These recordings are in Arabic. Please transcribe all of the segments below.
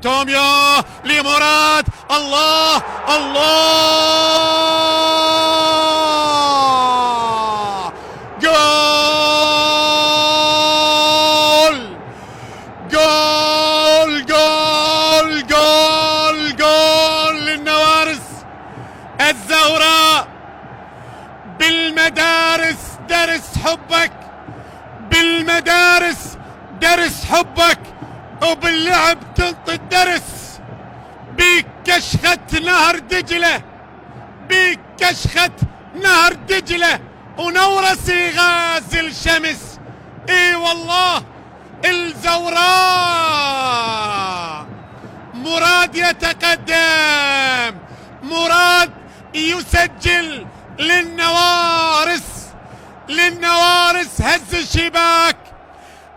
توميو لمراد. الله الله، جول جول جول جول جول للنوارس الزهراء. بالمدارس درس حبك، بالمدارس درس حبك، وباللعب تنطي الدرس. بيك كشخة نهر دجلة، بيك كشخة نهر دجلة، ونورسي غازل شمس. اي والله الزوراء. مراد يتقدم، مراد يسجل للنوارس. للنوارس هز الشباك،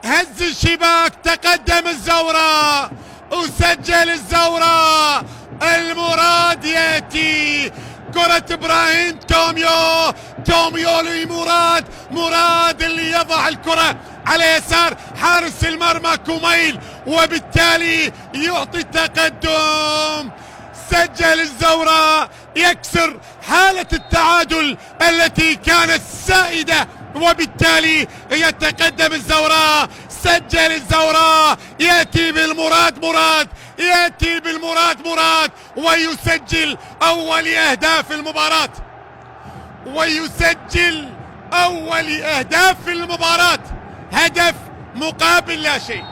هز الشباك، تقدم الزوراء وسجل الزوراء. المراد ياتي، كرة ابراهيم توميو، توميو لمراد، مراد اللي يضع الكرة على يسار حارس المرمى كوميل، وبالتالي يعطي التقدم. سجل الزوراء، يكسر حالة التعادل التي كانت سائدة، وبالتالي يتقدم الزوراء. سجل الزوراء، يأتي بالمراد مراد، يأتي بالمراد مراد، ويسجل أول أهداف المباراة، ويسجل أول أهداف المباراة. هدف مقابل لا شيء.